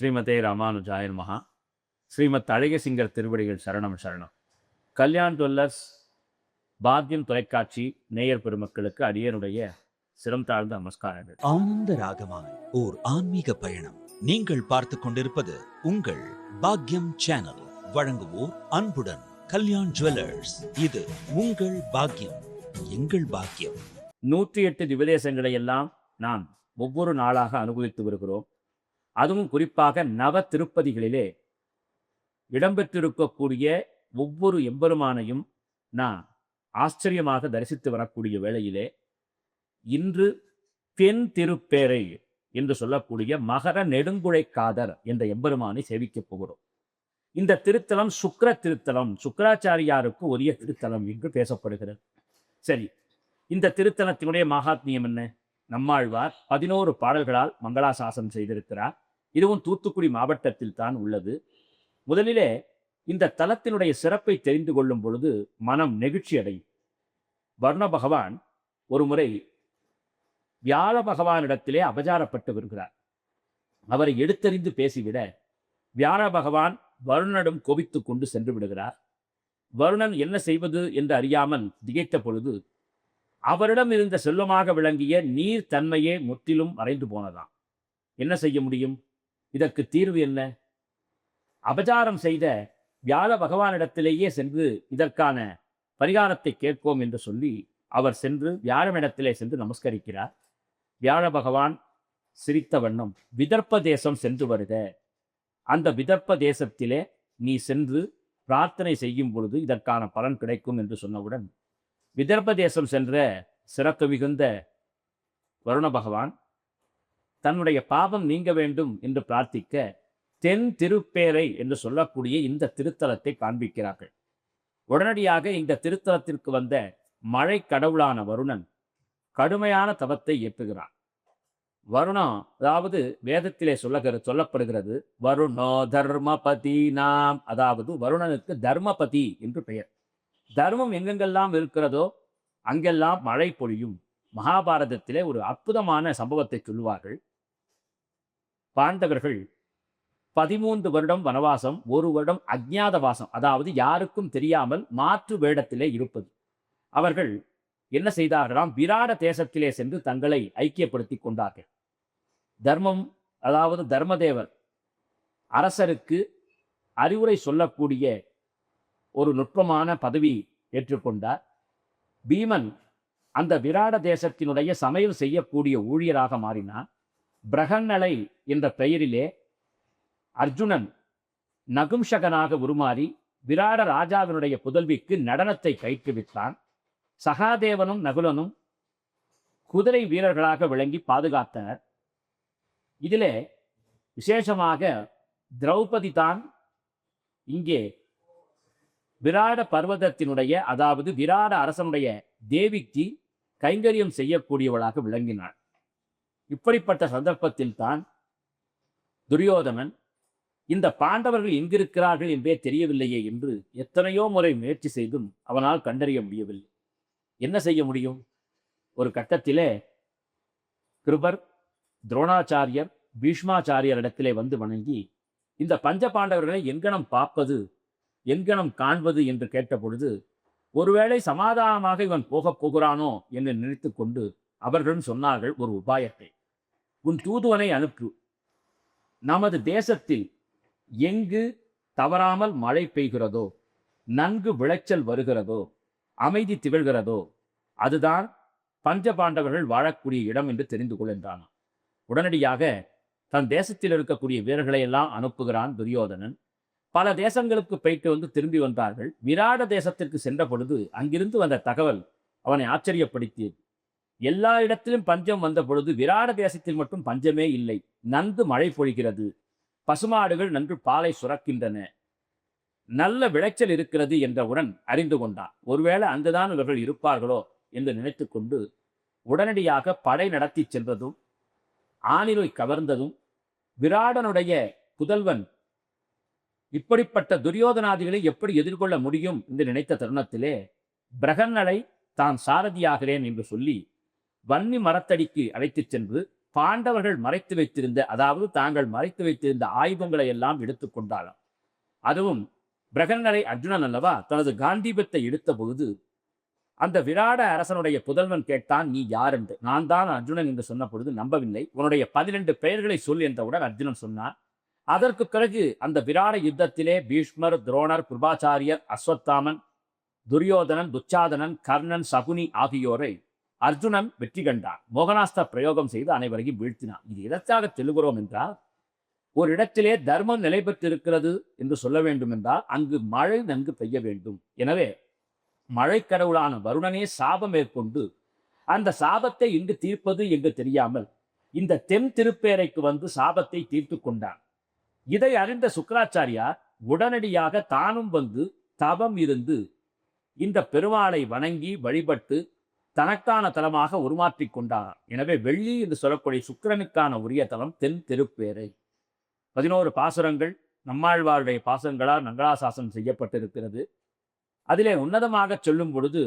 ஸ்ரீமதே ராமானுஜாய நமஹ. ஸ்ரீமத் அழகியசிங்கர் திருவடிகள் சரணம் சரணம். கல்யாண் ஜுவல்லர்ஸ் பாக்யம் தொலைக்காட்சி நேயர் பெருமக்களுக்கு அடியனுடைய சிரம் தாழ்ந்த நமஸ்காரங்கள். ஆனந்த ராகமாய் ஓர் ஆன்மீக பயணம். நீங்கள் பார்த்து கொண்டிருப்பது உங்கள் பாக்யம் சேனல். வழங்குவோர் அன்புடன் கல்யாண் ஜுவல்லர்ஸ். இது உங்கள் பாக்யம், எங்கள் பாக்கியம். 108 திவதேசங்களை எல்லாம் நாம் ஒவ்வொரு நாளாக அனுபவித்து வருகிறோம். அதுவும் குறிப்பாக நவ திருப்பதிகளிலே இடம்பெற்றிருக்கக்கூடிய ஒவ்வொரு எம்பெருமானையும் நான் ஆச்சரியமாக தரிசித்து வரக்கூடிய வேளையிலே இன்று தென் திருப்பேரை என்று சொல்லக்கூடிய மகர நெடுங்குழைக்காதர் என்ற எம்பெருமானை சேவிக்கப் போகிறோம். இந்த திருத்தலம் சுக்கிர திருத்தலம், சுக்கராச்சாரியாருக்கு உரிய திருத்தலம் என்று பேசப்படுகிறது. சரி, இந்த திருத்தலத்தினுடைய மகாத்மியம் என்ன? நம்மாழ்வார் 11 பாடல்களால் மங்களாசாசனம் செய்திருக்கிறார். இதுவும் தூத்துக்குடி மாவட்டத்தில் தான் உள்ளது. முதலிலே இந்த தலத்தினுடைய சிறப்பை தெரிந்து கொள்ளும் பொழுது மனம் நெகிழ்ச்சி அடையும். வர்ண பகவான் ஒரு முறை வியாழ பகவானிடத்திலே அபச்சாரப்பட்டு வருகிறார். அவரை எடுத்தறிந்து பேசிவிட வியாழ பகவான் வருணனிடம் கோபித்து கொண்டு சென்று விடுகிறார். வருணன் என்ன செய்வது என்று அறியாமல் திகைத்த பொழுது அவரிடம் இருந்த செல்வமாக விளங்கிய நீர் தன்மையே முற்றிலும் மறைந்து போனதாம். என்ன செய்ய முடியும்? இதற்கு தீர்வு என்ன? அபச்சாரம் செய்த வியாழ பகவானிடத்திலேயே சென்று இதற்கான பரிகாரத்தை கேட்போம் என்று சொல்லி அவர் சென்று வியாழனிடத்திலே சென்று நமஸ்கரிக்கிறார். வியாழ பகவான் சிரித்த வண்ணம், விதர்ப்ப தேசம் சென்று வருக, அந்த விதர்ப்ப தேசத்திலே நீ சென்று பிரார்த்தனை செய்யும் பொழுது இதற்கான பலன் கிடைக்கும் என்று சொன்னவுடன் விதர்ப்ப தேசம் சென்ற சிறப்பு மிகுந்த வருண பகவான் தன்னுடைய பாவம் நீங்க வேண்டும் என்று பிரார்த்திக்க தென் திருப்பேரை என்று சொல்லக்கூடிய இந்த திருத்தலத்தை காண்பிக்கிறார்கள். உடனடியாக இந்த திருத்தலத்திற்கு வந்த மழை கடவுளான வருணன் கடுமையான தவத்தை ஏற்றுகிறான். வருணம், அதாவது வேதத்திலே சொல்லப்படுகிறது வருணோ தர்மபதி நாம், அதாவது வருணனுக்கு தர்மபதி என்று பெயர். தர்மம் எங்கெங்கெல்லாம் இருக்கிறதோ அங்கெல்லாம் மழை பொழியும். மகாபாரதத்திலே ஒரு அற்புதமான சம்பவத்தை சொல்லுவார்கள். பாண்டவர்கள் 13 வருடம் வனவாசம், 1 வருடம் அஜ்ஞாத வாசம், அதாவது யாருக்கும் தெரியாமல் மாற்று வேடத்திலே இருப்பது. அவர்கள் என்ன செய்தார்களாம்? விராட தேசத்திலே சென்று தங்களை ஐக்கியப்படுத்தி கொண்டார்கள். தர்மம், அதாவது தர்மதேவர் அரசருக்கு அறிவுரை சொல்லக்கூடிய ஒரு நுட்பமான பதவி ஏற்றுக்கொண்டார். பீமன் அந்த விராட தேசத்தினுடைய சமையல் செய்யக்கூடிய ஊழியராக மாறினார். பிரகன்னலை என்ற பெயரிலே அர்ஜுனன் நகும்சகனாக உருமாறி விராட ராஜாவினுடைய புதல்விக்கு நடனத்தை பயிற்றுவித்தான். சகாதேவனும் நகுலனும் குதிரை வீரர்களாக விளங்கி பாதுகாத்தனர். இதிலே விசேஷமாக திரௌபதி தான் இங்கே விராட பர்வதத்தினுடைய, அதாவது விராட அரசனுடைய தேவிக்கு கைங்கரியம் செய்யக்கூடியவளாக விளங்கினாள். இப்படிப்பட்ட சந்தர்ப்பத்தில் தான் துரியோதனன் இந்த பாண்டவர்கள் எங்கிருக்கிறார்கள் என்பே தெரியவில்லையே என்று எத்தனையோ முறை முயற்சி செய்தும் அவனால் கண்டறிய முடியவில்லை. என்ன செய்ய முடியும்? ஒரு கட்டத்திலே கிருபர், துரோணாச்சாரியர், பீஷ்மாச்சாரியர் இடத்திலே வந்து வணங்கி இந்த பஞ்ச பாண்டவர்களை எங்கனம் பார்ப்பது, எங்கனம் காண்பது என்று கேட்டபொழுது ஒருவேளை சமாதானமாக இவன் போகப் போகிறானோ என்று நினைத்து கொண்டு அவர்களும் சொன்னார்கள் ஒரு உபாயத்தை. உன் தூதுவனை அனுப்பு. நமது தேசத்தில் எங்கு தவறாமல் மழை பெய்கிறதோ, நன்கு விளைச்சல் வருகிறதோ, அமைதி திகழ்கிறதோ, அதுதான் பஞ்ச பாண்டவர்கள் வாழக்கூடிய இடம் என்று தெரிந்து கொள்கின்றான். உடனடியாக தன் தேசத்தில் இருக்கக்கூடிய வீரர்களை எல்லாம் அனுப்புகிறான் துரியோதனன். பல தேசங்களுக்கு போயிட்டு வந்து திரும்பி வந்தார்கள். விராட தேசத்திற்கு சென்ற பொழுது அங்கிருந்து வந்த தகவல் அவனை ஆச்சரியப்படுத்தியது. எல்லா இடத்திலும் பஞ்சம் வந்த பொழுது விராட தேசத்தில் மட்டும் பஞ்சமே இல்லை. நன்கு மழை பொழிகிறது, பசுமாடுகள் நன்று பாலை சுரக்கின்றன, நல்ல விளைச்சல் இருக்கிறது என்றவுடன் அறிந்து கொண்டான். ஒருவேளை அங்குதான் இவர்கள் இருப்பார்களோ என்று நினைத்து கொண்டு உடனடியாக படை நடத்தி சென்றதும் ஆனிலை கவர்ந்ததும் விராடனுடைய புதல்வன் இப்படிப்பட்ட துரியோதனாதிகளை எப்படி எதிர்கொள்ள முடியும் என்று நினைத்த தருணத்திலே பிரகன்னலை தான் சாரதியாகிறேன் என்று சொல்லி வன்னி மரத்தடிக்கு அழைத்துச் சென்று பாண்டவர்கள் மறைத்து வைத்திருந்த, அதாவது தாங்கள் மறைத்து வைத்திருந்த ஆயுதங்களை எல்லாம் எடுத்துக்கொண்டாளாம். அதுவும் பிரகன்னரை அர்ஜுனன் அல்லவா தனது காண்டீபத்தை எடுத்த பொழுது அந்த விராட அரசனுடைய புதல்வன் கேட்டான், நீ யார் என்று. நான் தான் அர்ஜுனன் என்று சொன்ன பொழுது நம்பவில்லை. உன்னுடைய 12 பெயர்களை சொல் என்றவுடன் அர்ஜுனன் சொன்னான். அதற்கு பிறகு அந்த விராட யுத்தத்திலே பீஷ்மர், துரோணர், கிருபாச்சாரியர், அஸ்வத்தாமன், துரியோதனன், துச்சாதனன், கர்ணன், சகுனி ஆகியோரை அர்ஜுனன் வெற்றி கண்டான். மோகனாஸ்திர பிரயோகம் செய்து அனைவரையும் வீழ்த்தினான். இது எதற்காக சொல்லுகிறோம் என்றால், ஒரு இடத்திலே தர்மம் நிலை பெற்றிருக்கிறது என்று சொல்ல வேண்டும் என்றால் அங்கு மழை நன்கு பெய்ய வேண்டும். எனவே மழை கடவுளான வருணனே சாபம் மேற்கொண்டு அந்த சாபத்தை எங்கு தீர்ப்பது என்று தெரியாமல் இந்த தென் திருப்பேரைக்கு வந்து சாபத்தை தீர்த்து கொண்டான். இதை அறிந்த சுக்கராச்சாரியார் உடனடியாக தானும் வந்து தவம் இருந்து இந்த பெருமாளை வணங்கி வழிபட்டு தனக்கான தலமாக உருமாற்றிக் கொண்டார். எனவே வெள்ளி என்று சொல்லக்கூடிய சுக்கிரனுக்கான உரிய தலம் தென் திருப்பேரை. 11 பாசுரங்கள் நம்மாழ்வாருடைய பாசுரங்களால் மங்களாசாசனம் செய்யப்பட்டிருக்கிறது. அதிலே உன்னதமாக சொல்லும் பொழுது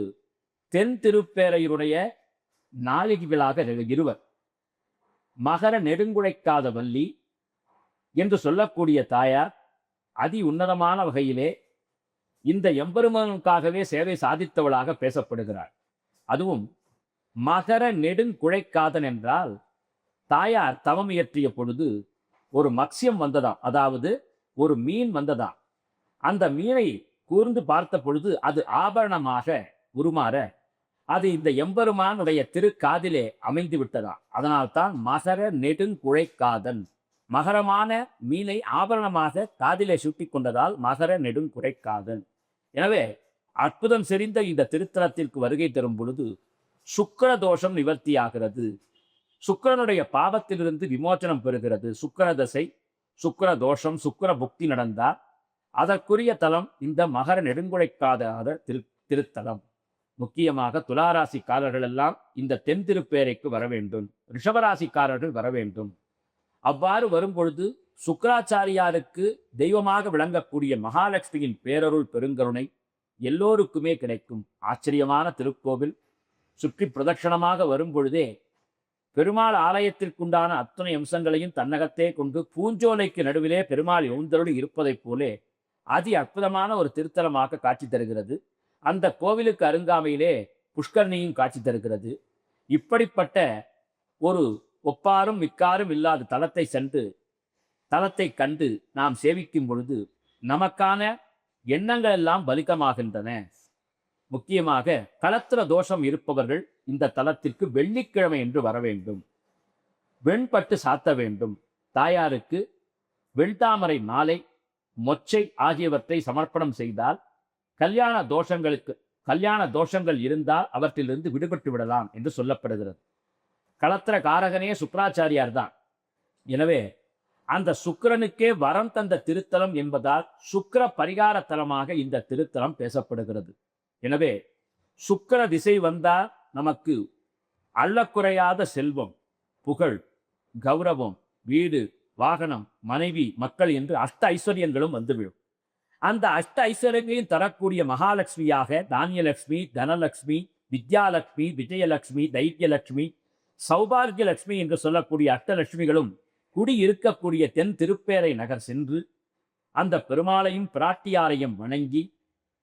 தென் திருப்பேரையுடைய நாயகிகளாக இருவர், மகர நெடுங்குழைக்காத வள்ளி என்று சொல்லக்கூடிய தாயார் அதி உன்னதமான வகையிலே இந்த எம்பெருமானுக்காகவே சேவை சாதித்தவளாக பேசப்படுகிறார். அதுவும் மகர நெடுங்குழைக்காதன் என்றால் தாயார் தவம் இயற்றிய பொழுது ஒரு மத்ஸ்யம் வந்ததாம், அதாவது ஒரு மீன் வந்ததாம். அந்த மீனை கூர்ந்து பார்த்த பொழுது அது ஆபரணமாக உருமாற அது இந்த எம்பெருமானுடைய திருக்காதிலே அமைந்து விட்டதாம். அதனால்தான் மகர நெடுங்குழைக்காதன், மகரமான மீனை ஆபரணமாக காதிலே சூட்டி கொண்டதால் மகர நெடுங்குழைக்காதன். எனவே அற்புதம் செறிந்த இந்த திருத்தலத்திற்கு வருகை தரும் பொழுது சுக்கிர தோஷம் நிவர்த்தியாகிறது. சுக்கிரனுடைய பாவத்திலிருந்து விமோச்சனம் பெறுகிறது. சுக்கிர தசை, சுக்கிர தோஷம், சுக்கிர புக்தி நடந்தால் அதற்குரிய தலம் இந்த மகர நெடுங்குழைக்காத திருத்தலம். முக்கியமாக துளாராசிக்காரர்கள் எல்லாம் இந்த தென் திருப்பேரைக்கு வர வேண்டும். ரிஷபராசிக்காரர்கள் வர வேண்டும். அவ்வாறு வரும்பொழுது சுக்கராச்சாரியாருக்கு தெய்வமாக விளங்கக்கூடிய மகாலட்சுமியின் பேரருள் பெருங்கருணை எல்லோருக்குமே கிடைக்கும். ஆச்சரியமான திருக்கோவில். சுற்றி பிரதட்சணமாக வரும் பொழுதே பெருமாள் ஆலயத்திற்குண்டான அத்தனை அம்சங்களையும் தன்னகத்தே கொண்டு பூஞ்சோலைக்கு நடுவிலே பெருமாள் எழுந்தருளி இருப்பதைப் போலே அதி அற்புதமான ஒரு திருத்தலமாக காட்சி தருகிறது. அந்த கோவிலுக்கு அருங்காமையிலே புஷ்கரணியும் காட்சி தருகிறது. இப்படிப்பட்ட ஒரு ஒப்பாரும் மிக்காரும் இல்லாத தலத்தை சென்று தலத்தை கண்டு நாம் சேவிக்கும் பொழுது நமக்கான எண்ணங்கள் எல்லாம் பலிதமாகின்றன. முக்கியமாக களத்திர தோஷம் இருப்பவர்கள் இந்த தலத்திற்கு வெள்ளிக்கிழமை என்று வர வேண்டும். வெண்பட்டு சாத்த வேண்டும். தாயாருக்கு வெண்தாமரை மாலை, மொச்சை ஆகியவற்றை சமர்ப்பணம் செய்தால் கல்யாண தோஷங்கள் இருந்தால் அவற்றிலிருந்து விடுபட்டு விடலாம் என்று சொல்லப்படுகிறது. களத்திர காரகனே சுக்கராச்சாரியார் தான். எனவே அந்த சுக்கிரனுக்கே வரம் தந்த திருத்தலம் என்பதால் சுக்கிர பரிகார தலமாக இந்த திருத்தலம் பேசப்படுகிறது. எனவே சுக்கிர திசை வந்தால் நமக்கு அள்ளக்குறையாத செல்வம், புகழ், கௌரவம், வீடு, வாகனம், மனைவி, மக்கள் என்று அஷ்ட ஐஸ்வர்யங்களும் வந்துவிடும். அந்த அஷ்ட ஐஸ்வர்யங்களையும் தரக்கூடிய மகாலட்சுமியாக தானியலட்சுமி, தனலட்சுமி, வித்யாலட்சுமி, விஜயலட்சுமி, தைரியலட்சுமி, சௌபாகியலட்சுமி என்று சொல்லக்கூடிய அஷ்டலட்சுமிகளும் குடி இருக்கக்கூடிய தென் திருப்பேரை நகர் சென்று அந்த பெருமாளையும் பிராட்டியாரையும் வணங்கி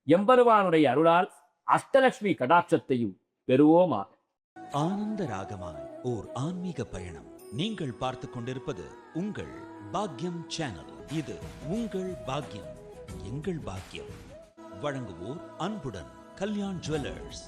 எம்பெருமானுடைய அருளால் அஷ்டலட்சுமி கடாட்சத்தையும் பெறுவோமாக. ஆனந்த ராகமாய் ஓர் ஆன்மீக பயணம். நீங்கள் பார்த்து கொண்டிருப்பது உங்கள் பாக்யம் சேனல். இது உங்கள் பாக்யம், எங்கள் பாக்கியம். வழங்குவோர் அன்புடன் கல்யாண் ஜுவல்லர்ஸ்.